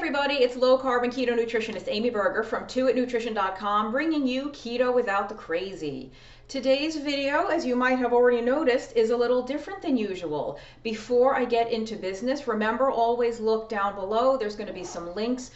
everybody, it's low carb and keto nutritionist Amy Berger from 2itnutrition.com, bringing you keto without the crazy. Today's video, as you might have already noticed, is a little different than usual. Before I get into business, remember, always look down below. There's going to be some links.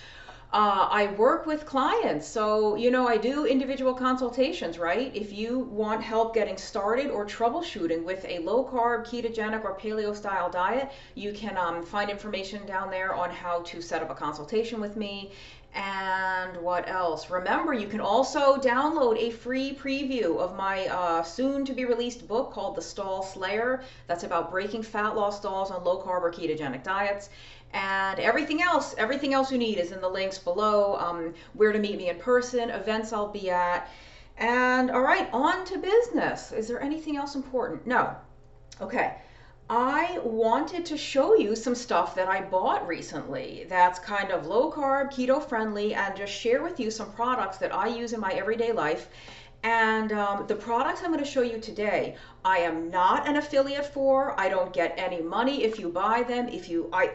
I work with clients, so I do individual consultations, right? If you want help getting started or troubleshooting with a low carb, ketogenic, or paleo style diet, you can find information down there on how to set up a consultation with me. And what else? Remember, you can also download a free preview of my soon to be released book called The Stall Slayer. That's about breaking fat loss stalls on low carb or ketogenic diets. And everything else you need is in the links below. Where to meet me in person, events I'll be at. And all right, on to business. Is there anything else important? No. Okay. I wanted to show you some stuff that I bought recently that's kind of low carb, keto friendly, and just share with you some products that I use in my everyday life. And the products I'm going to show you today, I am not an affiliate for. I don't get any money if you buy them.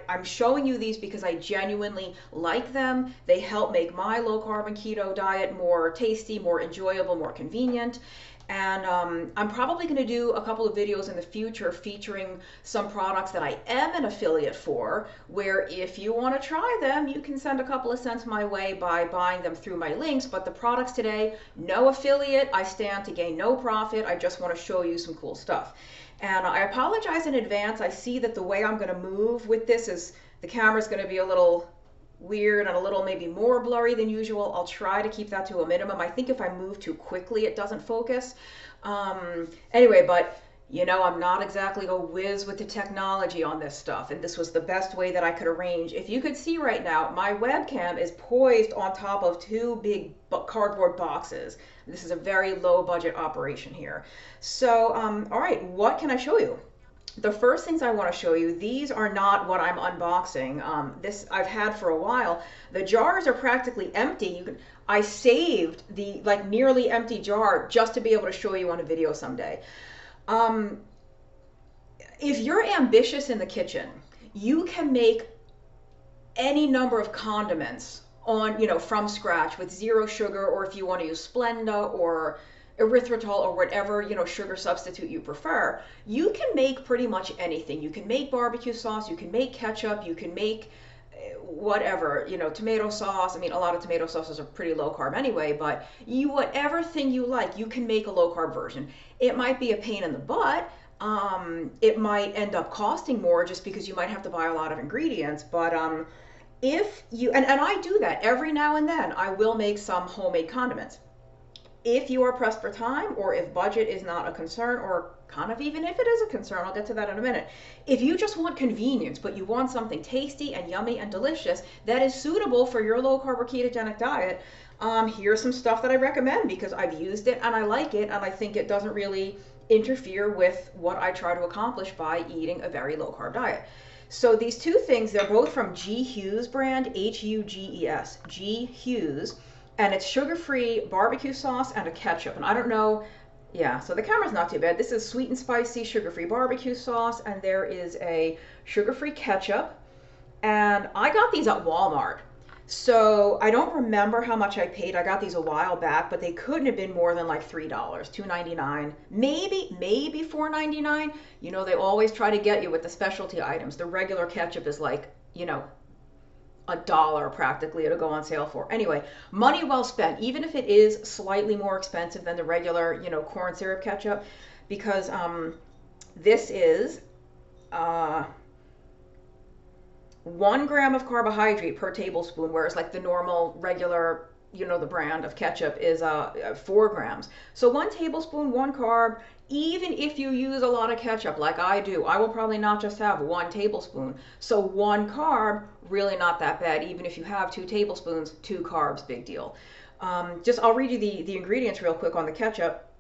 I'm showing you these because I genuinely like them. They help make my low carb and keto diet more tasty, more enjoyable, more convenient. And I'm probably going to do a couple of videos in the future featuring some products that I am an affiliate for, where if you want to try them, you can send a couple of cents my way by buying them through my links. But the products today, no affiliate. I stand to gain no profit. I just want to show you some cool stuff. And I apologize in advance. I see that the way I'm going to move with this is the camera's going to be a little weird and a little maybe more blurry than usual. I'll try to keep that to a minimum. I think if I move too quickly, it doesn't focus. Anyway, but I'm not exactly a whiz with the technology on this stuff, and this was the best way that I could arrange. If you could see right now, my webcam is poised on top of two big cardboard boxes. This is a very low budget operation here. So, all right, what can I show you? The first things I want to show you, these are not what I'm unboxing. This I've had for a while. The jars are practically empty. I saved the nearly empty jar just to be able to show you on a video someday. If you're ambitious in the kitchen, you can make any number of condiments from scratch with zero sugar, or if you want to use Splenda or erythritol or whatever sugar substitute you prefer. You can make pretty much anything. You can make barbecue sauce, you can make ketchup, you can make whatever, tomato sauce. I mean, a lot of tomato sauces are pretty low carb anyway, but whatever thing you like, you can make a low carb version. It might be a pain in the butt. It might end up costing more just because you might have to buy a lot of ingredients, but if you, and I do that every now and then, I will make some homemade condiments. If you are pressed for time, or if budget is not a concern, or kind of even if it is a concern, I'll get to that in a minute. If you just want convenience, but you want something tasty and yummy and delicious that is suitable for your low carb or ketogenic diet, here's some stuff that I recommend because I've used it and I like it, and I think it doesn't really interfere with what I try to accomplish by eating a very low carb diet. So these two things, they're both from G. Hughes brand, H-U-G-E-S, G. Hughes. And it's sugar-free barbecue sauce and a ketchup. And I don't know, yeah, so the camera's not too bad. This is sweet and spicy sugar-free barbecue sauce, and there is a sugar-free ketchup. And I got these at Walmart. So I don't remember how much I paid. I got these a while back, but they couldn't have been more than like $3, $2.99, maybe $4.99. They always try to get you with the specialty items. The regular ketchup is like, $1 practically to go on sale for. Anyway, money well spent, even if it is slightly more expensive than the regular, corn syrup ketchup, because this is 1 gram of carbohydrate per tablespoon, whereas like the normal regular, the brand of ketchup is 4 grams. So 1 tablespoon, 1 carb. Even if you use a lot of ketchup like I do, I will probably not just have 1 tablespoon. So 1 carb, really not that bad. Even if you have 2 tablespoons, 2 carbs, big deal. I'll read you the ingredients real quick on the ketchup.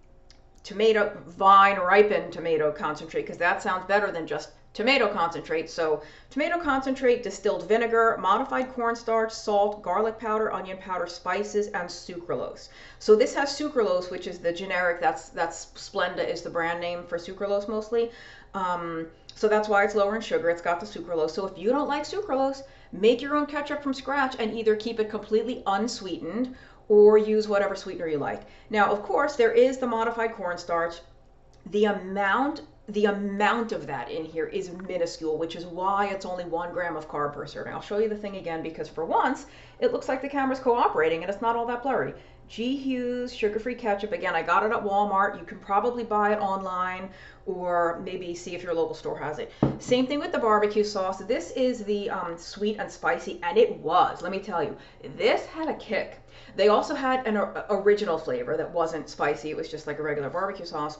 Tomato, vine ripened tomato concentrate, because that sounds better than just tomato concentrate. So tomato concentrate, distilled vinegar, modified cornstarch, salt, garlic powder, onion powder, spices, and sucralose. So this has sucralose, which is the generic, that's Splenda is the brand name for sucralose mostly. So that's why it's lower in sugar. It's got the sucralose. So if you don't like sucralose, make your own ketchup from scratch and either keep it completely unsweetened or use whatever sweetener you like. Now, of course, there is the modified cornstarch. The amount of that in here is minuscule, which is why it's only 1 gram of carb per serving. I'll show you the thing again because for once it looks like the camera's cooperating and it's not all that blurry. G. Hughes sugar-free ketchup. Again, I got it at Walmart. You can probably buy it online or maybe see if your local store has it. Same thing with the barbecue sauce. This is the sweet and spicy, and it was, let me tell you, this had a kick. They also had an original flavor that wasn't spicy. It was just like a regular barbecue sauce.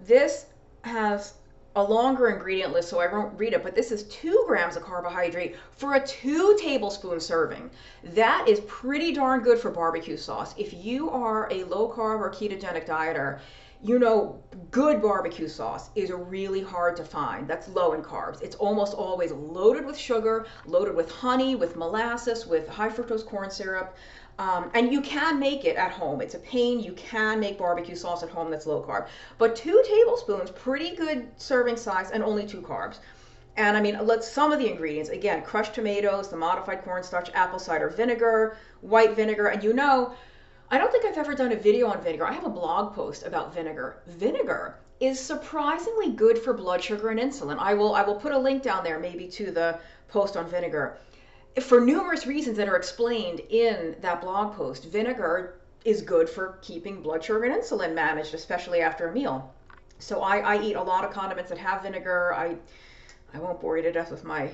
This has a longer ingredient list, so I won't read it, but this is 2 grams of carbohydrate for a 2 tablespoon serving. That is pretty darn good for barbecue sauce. If you are a low carb or ketogenic dieter, you know good barbecue sauce is really hard to find. That's low in carbs. It's almost always loaded with sugar, loaded with honey, with molasses, with high fructose corn syrup. And you can make it at home. It's a pain. You can make barbecue sauce at home that's low carb. But 2 tablespoons, pretty good serving size, and only 2 carbs. And I mean, some of the ingredients, again, crushed tomatoes, the modified cornstarch, apple cider vinegar, white vinegar. And you know, I don't think I've ever done a video on vinegar. I have a blog post about vinegar. Vinegar is surprisingly good for blood sugar and insulin. I will put a link down there maybe to the post on vinegar. For numerous reasons that are explained in that blog post, vinegar is good for keeping blood sugar and insulin managed, especially after a meal. So I eat a lot of condiments that have vinegar. I won't bore you to death with my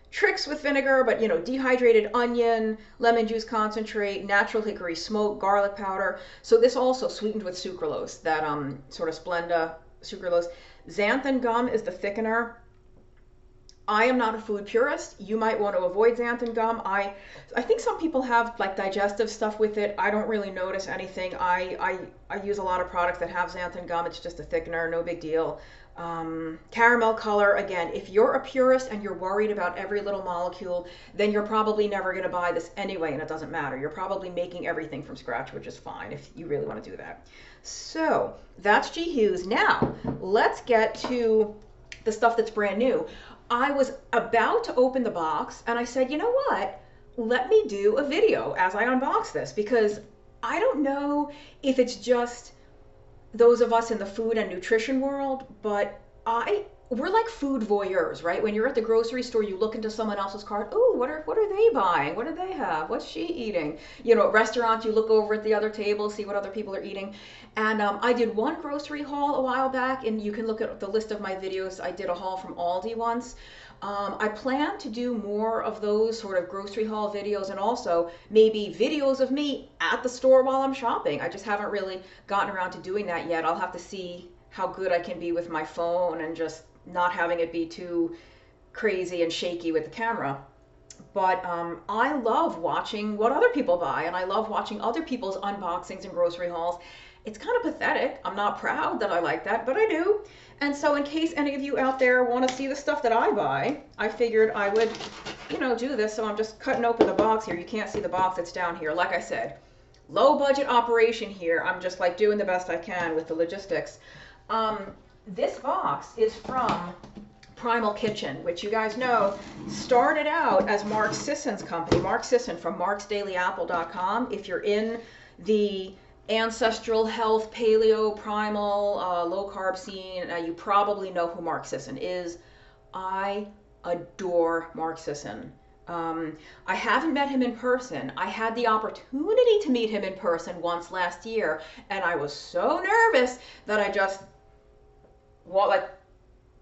tricks with vinegar, but you know, dehydrated onion, lemon juice concentrate, natural hickory smoke, garlic powder. So this also sweetened with sucralose, that sort of Splenda sucralose. Xanthan gum is the thickener. I am not a food purist. You might want to avoid xanthan gum. I think some people have like digestive stuff with it. I don't really notice anything. I use a lot of products that have xanthan gum. It's just a thickener, no big deal. Caramel color, again, if you're a purist and you're worried about every little molecule, then you're probably never going to buy this anyway, and it doesn't matter. You're probably making everything from scratch, which is fine if you really want to do that. So that's G. Hughes. Now let's get to the stuff that's brand new. I was about to open the box and I said, you know what? Let me do a video as I unbox this, because I don't know if it's just those of us in the food and nutrition world, but we're like food voyeurs, right? When you're at the grocery store, you look into someone else's cart. Oh, what are they buying? What do they have? What's she eating? You know, at restaurants, you look over at the other table, see what other people are eating. And I did one grocery haul a while back, and you can look at the list of my videos. I did a haul from Aldi once. I plan to do more of those sort of grocery haul videos, and also maybe videos of me at the store while I'm shopping. I just haven't really gotten around to doing that yet. I'll have to see how good I can be with my phone and just not having it be too crazy and shaky with the camera. But I love watching what other people buy, and I love watching other people's unboxings and grocery hauls. It's kind of pathetic. I'm not proud that I like that, but I do. And so in case any of you out there want to see the stuff that I buy, I figured I would, you know, do this. So I'm just cutting open the box here. You can't see the box, it's down here. Like I said, low budget operation here. I'm just like doing the best I can with the logistics. This box is from Primal Kitchen, which you guys know started out as Mark Sisson's company. Mark Sisson from marksdailyapple.com. If you're in the ancestral health, paleo, primal, low carb scene, you probably know who Mark Sisson is. I adore Mark Sisson. I haven't met him in person. I had the opportunity to meet him in person once last year, and I was so nervous that I just, well, like,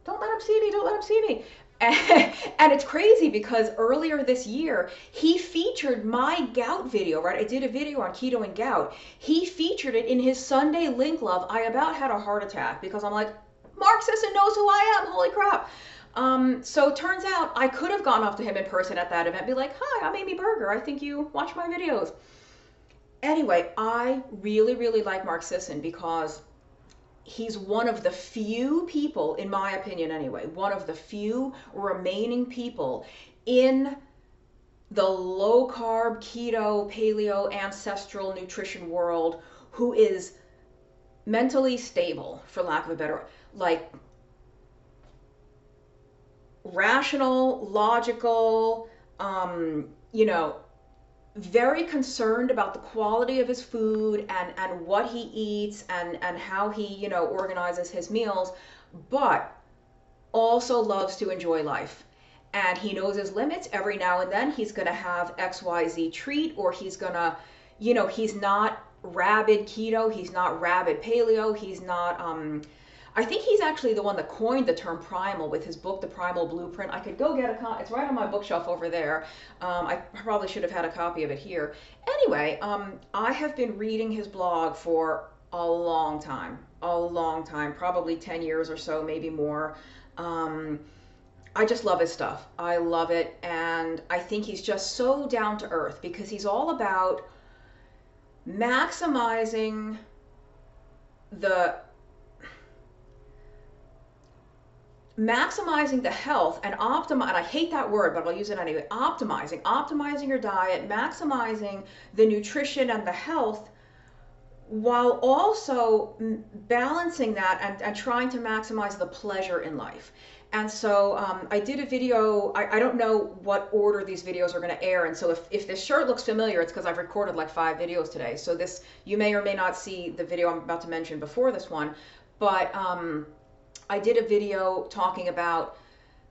don't let him see me, don't let him see me. And it's crazy because earlier this year, he featured my gout video, right? I did a video on keto and gout. He featured it in his Sunday Link Love. I about had a heart attack because I'm like, Mark Sisson knows who I am, holy crap. So it turns out I could have gone up to him in person at that event, be like, hi, I'm Amy Berger. I think you watch my videos. Anyway, I really, really like Mark Sisson because he's one of the few people, in my opinion anyway, one of the few remaining people in the low carb, keto, paleo, ancestral nutrition world who is mentally stable, for lack of a better, like rational, logical, you know, very concerned about the quality of his food and what he eats and how he, you know, organizes his meals, but also loves to enjoy life. And he knows his limits. Every now and then he's going to have XYZ treat, or he's going to, you know, he's not rabid keto, he's not rabid paleo, he's not I think he's actually the one that coined the term primal with his book, The Primal Blueprint. I could go get a copy. It's right on my bookshelf over there. I probably should have had a copy of it here. Anyway, I have been reading his blog for a long time, probably 10 years or so, maybe more. I just love his stuff. I love it. And I think he's just so down to earth because he's all about maximizing the health and and I hate that word, but I'll use it anyway, optimizing your diet, maximizing the nutrition and the health, while also balancing that and trying to maximize the pleasure in life. And so I did a video. I don't know what order these videos are going to air, and so if this shirt looks familiar, it's because I've recorded like 5 videos today. So this, you may or may not see the video I'm about to mention before this one, but I did a video talking about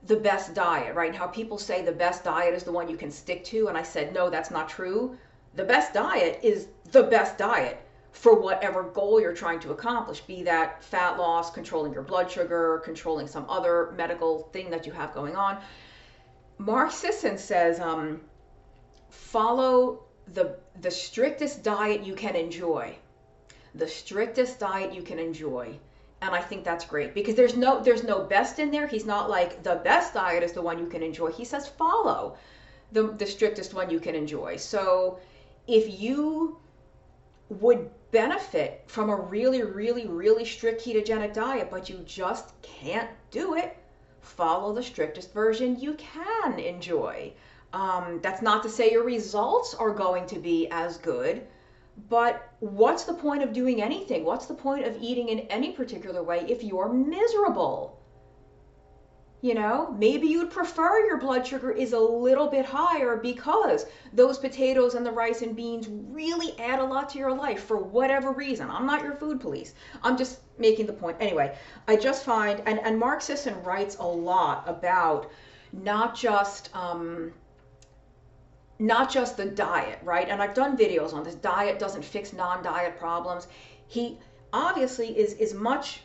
the best diet, right? How people say the best diet is the one you can stick to. And I said, no, that's not true. The best diet is the best diet for whatever goal you're trying to accomplish, be that fat loss, controlling your blood sugar, controlling some other medical thing that you have going on. Mark Sisson says, follow the strictest diet you can enjoy. The strictest diet you can enjoy. And I think that's great because there's no best in there. He's not like the best diet is the one you can enjoy. He says follow the strictest one you can enjoy. So if you would benefit from a really, really, really strict ketogenic diet, but you just can't do it, follow the strictest version you can enjoy. That's not to say your results are going to be as good, but what's the point of doing anything? What's the point of eating in any particular way if you're miserable? You know, maybe you'd prefer your blood sugar is a little bit higher because those potatoes and the rice and beans really add a lot to your life for whatever reason. I'm not your food police. I'm just making the point. Anyway, I just find, and Mark Sisson writes a lot about not just the diet, right? And I've done videos on this. Diet doesn't fix non-diet problems. He obviously is much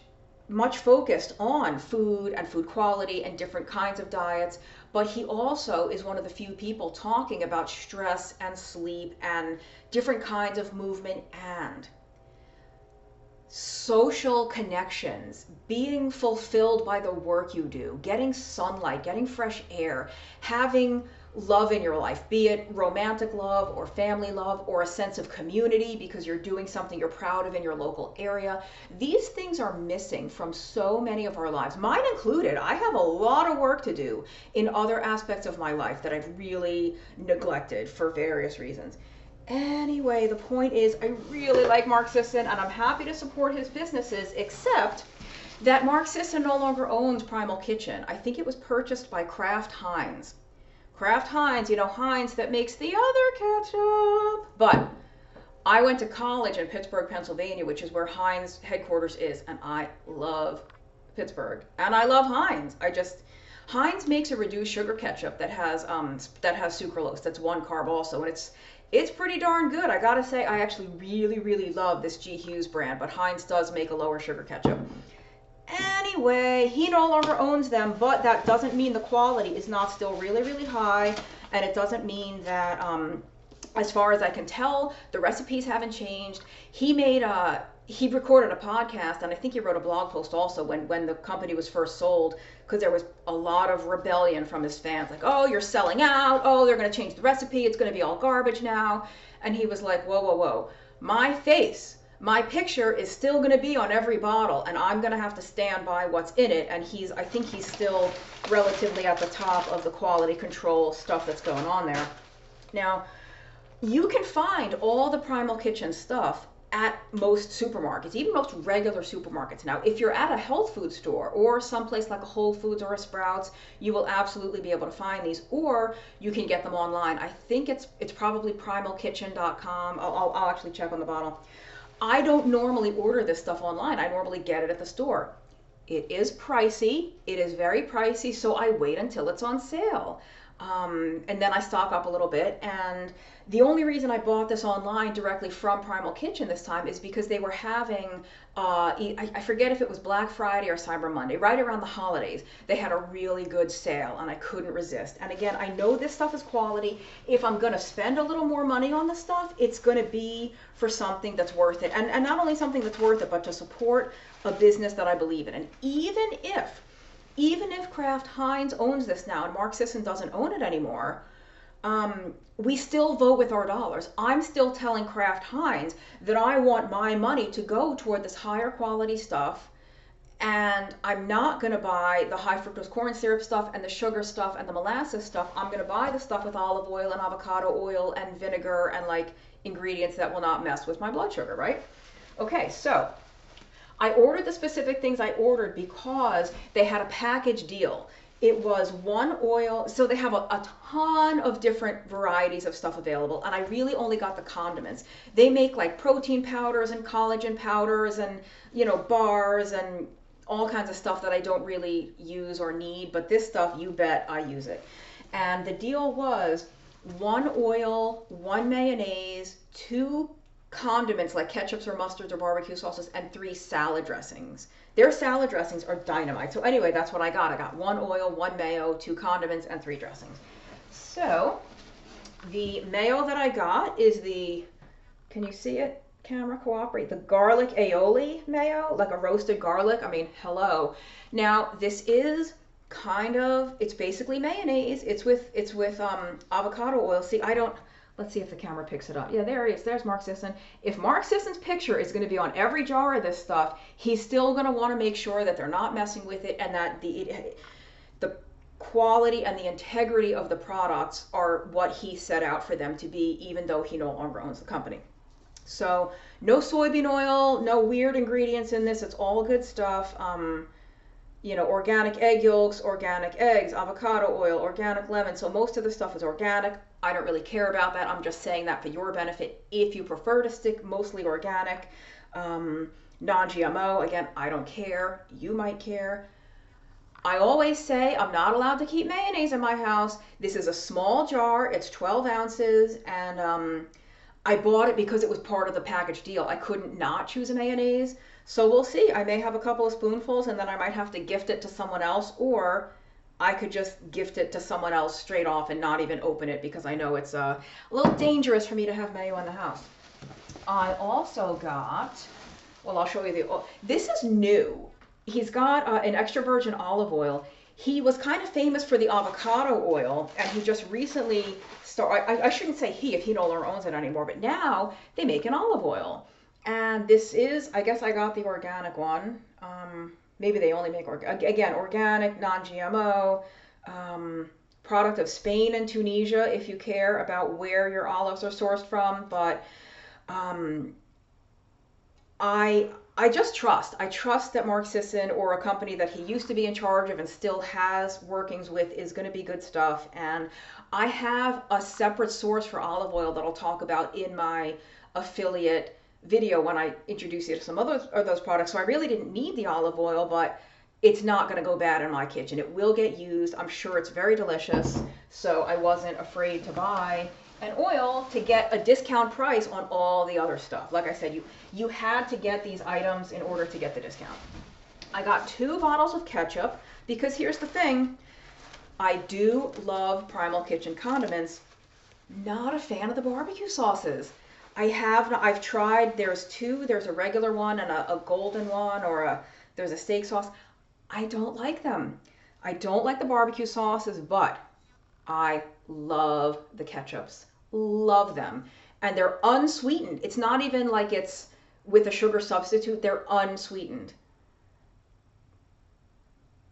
focused on food and food quality and different kinds of diets, but he also is one of the few people talking about stress and sleep and different kinds of movement and social connections, being fulfilled by the work you do, getting sunlight, getting fresh air, having love in your life, be it romantic love or family love or a sense of community because you're doing something you're proud of in your local area. These things are missing from so many of our lives, mine included. I have a lot of work to do in other aspects of my life that I've really neglected for various reasons. Anyway, the point is I really like Mark Sisson and I'm happy to support his businesses, except that Mark Sisson no longer owns Primal Kitchen. I think it was purchased by Kraft Heinz. Kraft Heinz, you know, Heinz that makes the other ketchup. But I went to college in Pittsburgh, Pennsylvania, which is where Heinz headquarters is, and I love Pittsburgh. And I love Heinz. Heinz makes a reduced sugar ketchup that has sucralose. That's 1 carb also, and it's pretty darn good. I gotta say, I actually really, really love this G. Hughes brand, but Heinz does make a lower sugar ketchup. Anyway, he no longer owns them, but that doesn't mean the quality is not still really, really high, and it doesn't mean that, as far as I can tell, the recipes haven't changed. He recorded a podcast, and I think he wrote a blog post also when the company was first sold, because there was a lot of rebellion from his fans, like, oh, you're selling out, oh, they're going to change the recipe, it's going to be all garbage now. And he was like, whoa, whoa, whoa, my picture is still going to be on every bottle, and I'm going to have to stand by what's in it. And I think he's still relatively at the top of the quality control stuff that's going on there. Now, you can find all the Primal Kitchen stuff at most supermarkets, even most regular supermarkets. Now, if you're at a health food store or someplace like a Whole Foods or a Sprouts, you will absolutely be able to find these, or you can get them online. I think it's probably primalkitchen.com. I'll actually check on the bottle. I don't normally order this stuff online. I normally get it at the store. It is pricey. It is very pricey, so I wait until it's on sale. And then I stock up a little bit. And the only reason I bought this online directly from Primal Kitchen this time is because they were having, I forget if it was Black Friday or Cyber Monday, right around the holidays. They had a really good sale and I couldn't resist. And again, I know this stuff is quality. If I'm going to spend a little more money on the stuff, it's going to be for something that's worth it. And not only something that's worth it, but to support a business that I believe in. And even if Kraft Heinz owns this now and Mark Sisson doesn't own it anymore, we still vote with our dollars. I'm still telling Kraft Heinz that I want my money to go toward this higher quality stuff, and I'm not going to buy the high fructose corn syrup stuff and the sugar stuff and the molasses stuff. I'm going to buy the stuff with olive oil and avocado oil and vinegar and like ingredients that will not mess with my blood sugar, right? Okay, so I ordered the specific things I ordered because they had a package deal. It was one oil, so they have a ton of different varieties of stuff available, and I really only got the condiments. They make like protein powders and collagen powders and, you know, bars and all kinds of stuff that I don't really use or need, but this stuff, you bet I use it. And the deal was one oil, one mayonnaise, two condiments like ketchups or mustards or barbecue sauces, and 3 salad dressings. Their salad dressings are dynamite. So anyway, that's what I got. I got 1 oil, 1 mayo, 2 condiments, and 3 dressings. So the mayo that I got is the, can you see it? Camera cooperate. The garlic aioli mayo, like a roasted garlic. I mean, hello. Now this is kind of, it's basically mayonnaise. It's with avocado oil. See, let's see if the camera picks it up. Yeah, there it is. There's Mark Sisson. If Mark Sisson's picture is going to be on every jar of this stuff, he's still going to want to make sure that they're not messing with it and that the quality and the integrity of the products are what he set out for them to be, even though he no longer owns the company. So no soybean oil, no weird ingredients in this. It's all good stuff. You know, organic egg yolks, organic eggs, avocado oil, organic lemon. So most of the stuff is organic. I don't really care about that. I'm just saying that for your benefit. If you prefer to stick mostly organic, non-GMO, again, I don't care. You might care. I always say I'm not allowed to keep mayonnaise in my house. This is a small jar. It's 12 ounces. And I bought it because it was part of the package deal. I couldn't not choose a mayonnaise. So we'll see. I may have a couple of spoonfuls and then I might have to gift it to someone else, or I could just gift it to someone else straight off and not even open it because I know it's a little dangerous for me to have mayo in the house. I also got, well, I'll show you this is new. He's got an extra virgin olive oil. He was kind of famous for the avocado oil, and he just recently started, I shouldn't say he if he no longer owns it anymore, but now they make an olive oil. And this is, I guess I got the organic one. Maybe they only make, again, organic, non-GMO, product of Spain and Tunisia, if you care about where your olives are sourced from. But I just trust. I trust that Mark Sisson, or a company that he used to be in charge of and still has workings with, is going to be good stuff. And I have a separate source for olive oil that I'll talk about in my affiliate video when I introduce you to some other of those products. So I really didn't need the olive oil, but it's not going to go bad in my kitchen. It will get used. I'm sure it's very delicious. So I wasn't afraid to buy an oil to get a discount price on all the other stuff. Like I said, you had to get these items in order to get the discount. I got 2 bottles of ketchup because here's the thing. I do love Primal Kitchen condiments. Not a fan of the barbecue sauces. I've tried, there's 2, there's a regular one and a golden one, or there's a steak sauce. I don't like them. I don't like the barbecue sauces, but I love the ketchups. Love them. And they're unsweetened. It's not even like it's with a sugar substitute. They're unsweetened.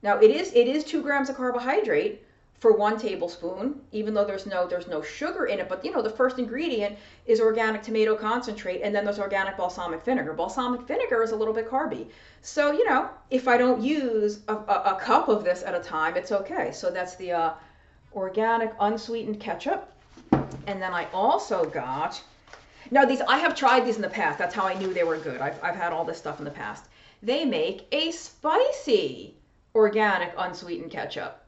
Now it is 2 grams of carbohydrate for 1 tablespoon, even though there's no sugar in it. But the first ingredient is organic tomato concentrate, and then there's organic balsamic vinegar. Balsamic vinegar is a little bit carby. So, if I don't use a cup of this at a time, it's okay. So that's the organic unsweetened ketchup. And then I also got, now these, I have tried these in the past. That's how I knew they were good. I've had all this stuff in the past. They make a spicy organic unsweetened ketchup.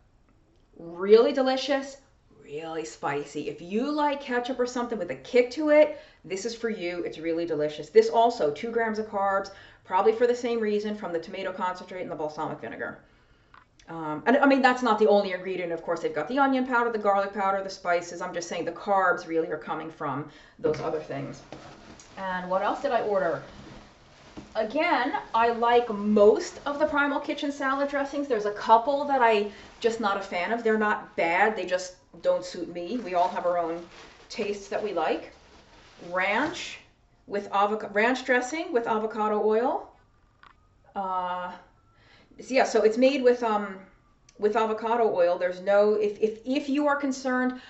Really delicious, really spicy. If you like ketchup or something with a kick to it, this is for you. It's really delicious. This also, 2 grams of carbs, probably for the same reason, from the tomato concentrate and the balsamic vinegar. And I mean, that's not the only ingredient. Of course, they've got the onion powder, the garlic powder, the spices. I'm just saying the carbs really are coming from those other things. And what else did I order? Again, I like most of the Primal Kitchen salad dressings. There's a couple that I just not a fan of. They're not bad. They just don't suit me. We all have our own tastes that we like. Ranch dressing with avocado oil. Yeah, so it's made with avocado oil. There's no, if you are concerned,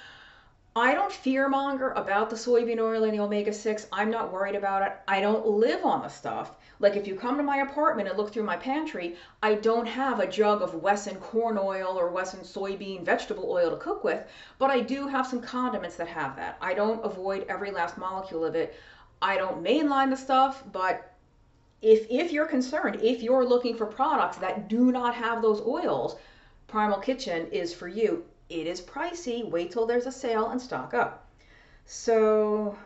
I don't fearmonger about the soybean oil and the omega-6. I'm not worried about it. I don't live on the stuff. Like if you come to my apartment and look through my pantry, I don't have a jug of Wesson corn oil or Wesson soybean vegetable oil to cook with, but I do have some condiments that have that. I don't avoid every last molecule of it. I don't mainline the stuff, but if you're concerned, if you're looking for products that do not have those oils, Primal Kitchen is for you. It is pricey. Wait till there's a sale and stock up. So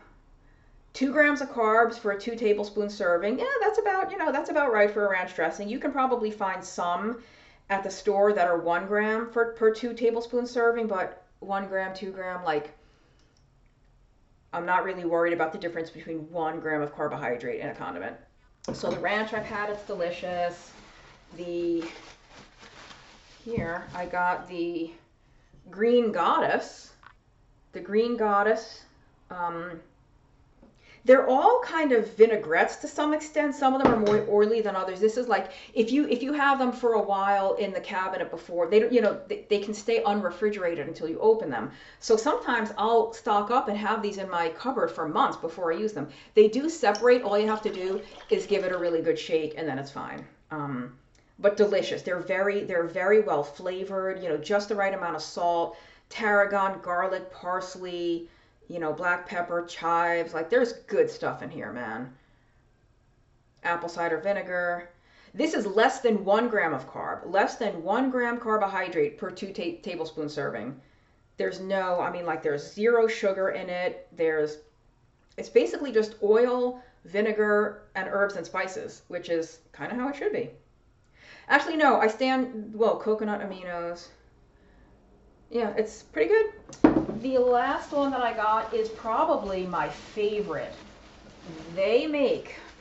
2 grams of carbs for a 2 tablespoon serving. Yeah, that's about right for a ranch dressing. You can probably find some at the store that are 1 gram per 2 tablespoon serving, but 1 gram, 2 gram, like, I'm not really worried about the difference between 1 gram of carbohydrate and a condiment. So the ranch I've had, it's delicious. Here I got the Green Goddess. The Green Goddess. They're all kind of vinaigrettes to some extent. Some of them are more oily than others. This is like, if you have them for a while in the cabinet before, they can stay unrefrigerated until you open them. So sometimes I'll stock up and have these in my cupboard for months before I use them. They do separate. All you have to do is give it a really good shake and then it's fine. But delicious. They're very well flavored, just the right amount of salt, tarragon, garlic, parsley, black pepper, chives. Like, there's good stuff in here, man. Apple cider vinegar. This is less than 1 gram of carb, less than 1 gram carbohydrate per 2 tablespoon serving. There's there's 0 sugar in it. It's basically just oil, vinegar, and herbs and spices, which is kind of how it should be. Actually, no, coconut aminos. Yeah, it's pretty good. The last one that I got is probably my favorite.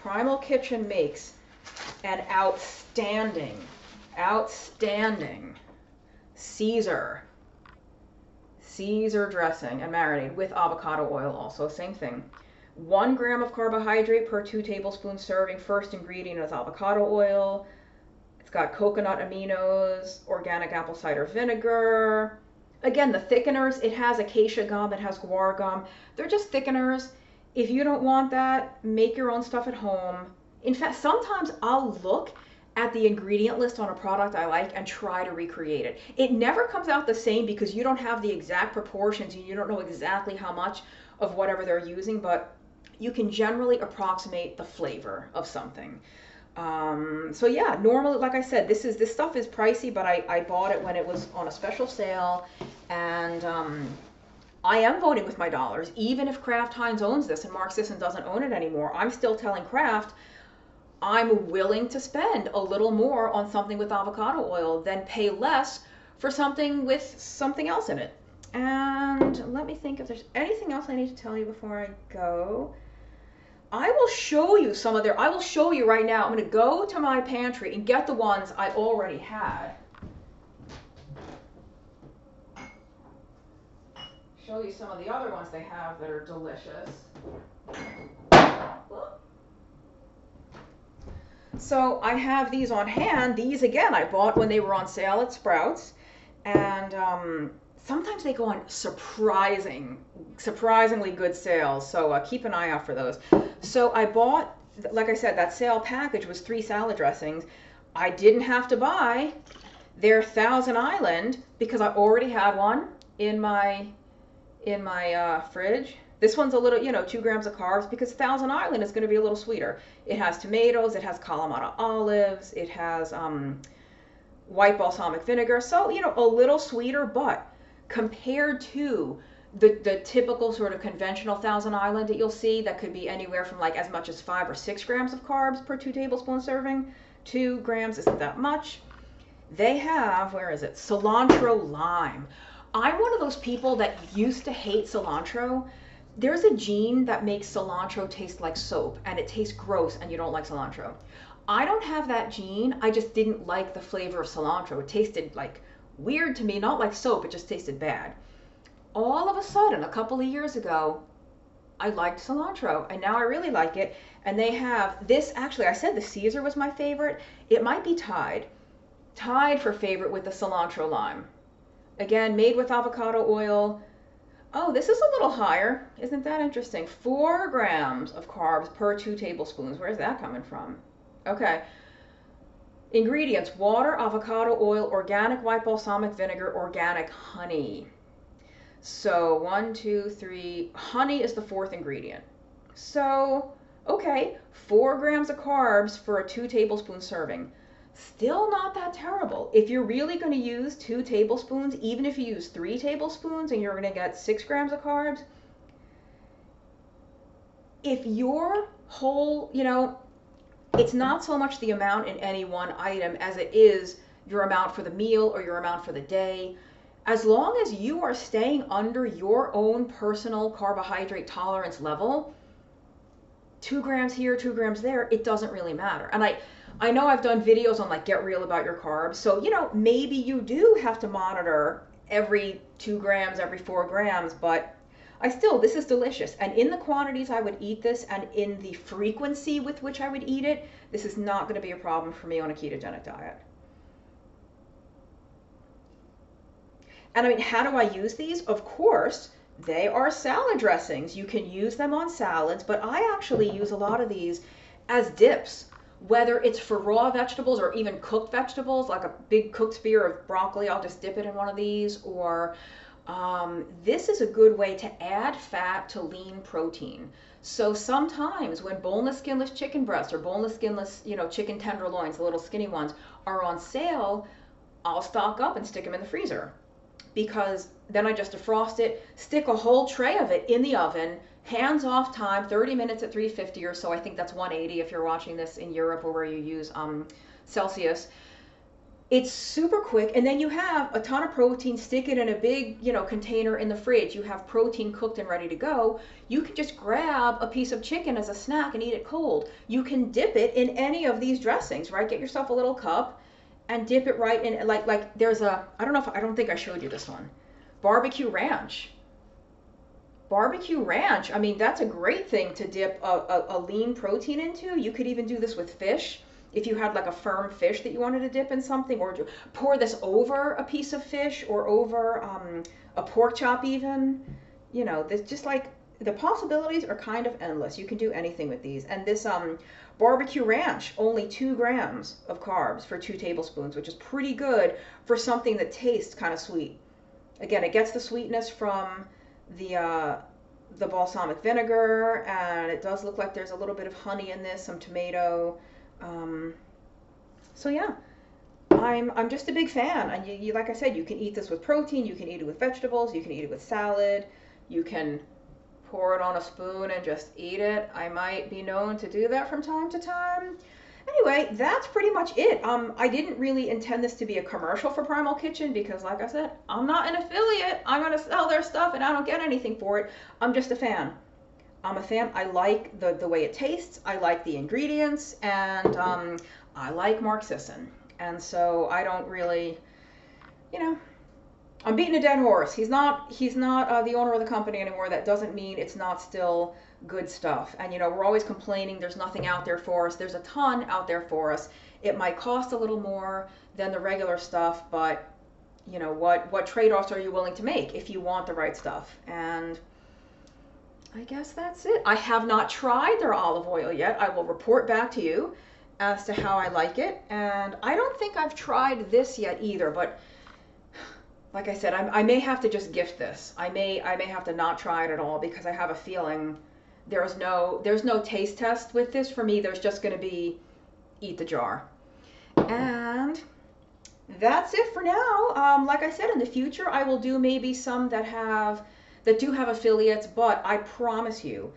Primal Kitchen makes an outstanding Caesar dressing and marinade with avocado oil also, same thing. 1 gram of carbohydrate per 2 tablespoon serving. First ingredient is avocado oil. It's got coconut aminos, organic apple cider vinegar. Again, the thickeners, it has acacia gum, it has guar gum. They're just thickeners. If you don't want that, make your own stuff at home. In fact, sometimes I'll look at the ingredient list on a product I like and try to recreate it. It never comes out the same because you don't have the exact proportions and you don't know exactly how much of whatever they're using, but you can generally approximate the flavor of something. So yeah, normally, like I said, this stuff is pricey, but I bought it when it was on a special sale, and I am voting with my dollars. Even if Kraft Heinz owns this and Mark Sisson doesn't own it anymore, I'm still telling Kraft I'm willing to spend a little more on something with avocado oil than pay less for something with something else in it. And let me think if there's anything else I need to tell you before I go. I will show you I will show you right now. I'm going to go to my pantry and get the ones I already had. Show you some of the other ones they have that are delicious. So I have these on hand. These, again, I bought when they were on sale at Sprouts. And sometimes they go on surprisingly good sales. So keep an eye out for those. So I bought, like I said, that sale package was 3 salad dressings. I didn't have to buy their Thousand Island because I already had one in my fridge. This one's a little, 2 grams of carbs because Thousand Island is going to be a little sweeter. It has tomatoes, it has Kalamata olives, it has white balsamic vinegar. So, a little sweeter, but compared to the typical sort of conventional Thousand Island that you'll see, that could be anywhere from like as much as 5 or 6 grams of carbs per 2 tablespoon serving. 2 grams isn't that much. They have, where is it? Cilantro lime. I'm one of those people that used to hate cilantro. There's a gene that makes cilantro taste like soap, and it tastes gross, and you don't like cilantro. I don't have that gene. I just didn't like the flavor of cilantro. It tasted like weird to me, not like soap. It just tasted bad. All of a sudden, a couple of years ago, I liked cilantro, and now I really like it. And they have this, actually, I said the Caesar was my favorite. It might be tied for favorite with the cilantro lime. Again, made with avocado oil. Oh, this is a little higher. Isn't that interesting? 4 grams of carbs per 2 tablespoons. Where's that coming from? Okay. Ingredients: water, avocado oil, organic white balsamic vinegar, organic honey. So 1, 2, 3. Honey is the 4th ingredient. So, okay, 4 grams of carbs for a 2 tablespoon serving. Still not that terrible. If you're really going to use 2 tablespoons, even if you use 3 tablespoons and you're going to get 6 grams of carbs, if your whole, it's not so much the amount in any one item as it is your amount for the meal or your amount for the day. As long as you are staying under your own personal carbohydrate tolerance level, 2 grams here, 2 grams there, it doesn't really matter. And I know I've done videos on like get real about your carbs. So, maybe you do have to monitor every 2 grams, every 4 grams, but this is delicious. And in the quantities I would eat this and in the frequency with which I would eat it, this is not going to be a problem for me on a ketogenic diet. And I mean, how do I use these? Of course, they are salad dressings. You can use them on salads, but I actually use a lot of these as dips, whether it's for raw vegetables or even cooked vegetables, like a big cooked spear of broccoli, I'll just dip it in one of these, or this is a good way to add fat to lean protein. So sometimes when boneless, skinless chicken breasts or boneless, skinless, chicken tenderloins, the little skinny ones, are on sale, I'll stock up and stick them in the freezer. Because then I just defrost it, stick a whole tray of it in the oven, hands off time, 30 minutes at 350 or so. I think that's 180 if you're watching this in Europe or where you use Celsius. It's super quick, and then you have a ton of protein. Stick it in a big, container in the fridge. You have protein cooked and ready to go. You can just grab a piece of chicken as a snack and eat it cold. You can dip it in any of these dressings, right? Get yourself a little cup and dip it right in. Like there's I don't think I showed you this one. Barbecue ranch. Barbecue ranch, I mean, that's a great thing to dip a lean protein into. You could even do this with fish. If you had like a firm fish that you wanted to dip in something, or pour this over a piece of fish or over a pork chop even. This just like the possibilities are kind of endless. You can do anything with these. And this barbecue ranch, only 2 grams of carbs for 2 tablespoons, which is pretty good for something that tastes kind of sweet. Again, it gets the sweetness from the balsamic vinegar, and it does look like there's a little bit of honey in this, some tomato. So yeah, I'm just a big fan. And you like I said, you can eat this with protein, you can eat it with vegetables, you can eat it with salad, you can pour it on a spoon and just eat it. I might be known to do that from time to time. Anyway, that's pretty much it. I didn't really intend this to be a commercial for Primal Kitchen because, like I said, I'm not an affiliate. I'm going to sell their stuff and I don't get anything for it. I'm just a fan. I'm a fan. I like the way it tastes. I like the ingredients, and I like Mark Sisson. And so I don't really, I'm beating a dead horse. He's not the owner of the company anymore. That doesn't mean it's not still good stuff. And we're always complaining there's nothing out there for us. There's a ton out there for us. It might cost a little more than the regular stuff, but you know, what trade-offs are you willing to make if you want the right stuff? And I guess that's it. I have not tried their olive oil yet. I will report back to you as to how I like it. And I don't think I've tried this yet either, but like I said, I may have to just gift this. I may have to not try it at all because I have a feeling there's no taste test with this for me. There's just going to be eat the jar. And that's it for now. Like I said, in the future, I will do maybe some that do have affiliates, but I promise you,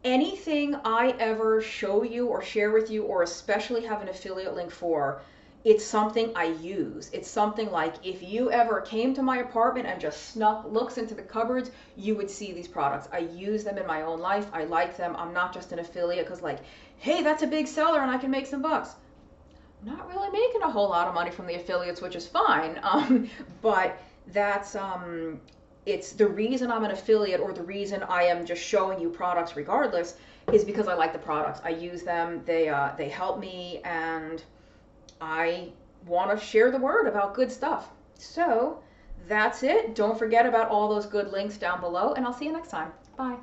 anything I ever show you or share with you, or especially have an affiliate link for, it's something I use. It's something like if you ever came to my apartment and just snuck looks into the cupboards, you would see these products. I use them in my own life. I like them. I'm not just an affiliate because like, hey, that's a big seller and I can make some bucks. Not really making a whole lot of money from the affiliates, which is fine. But that's it's the reason I'm an affiliate, or the reason I am just showing you products regardless, is because I like the products. I use them. They help me, and I want to share the word about good stuff. So that's it. Don't forget about all those good links down below, and I'll see you next time. Bye.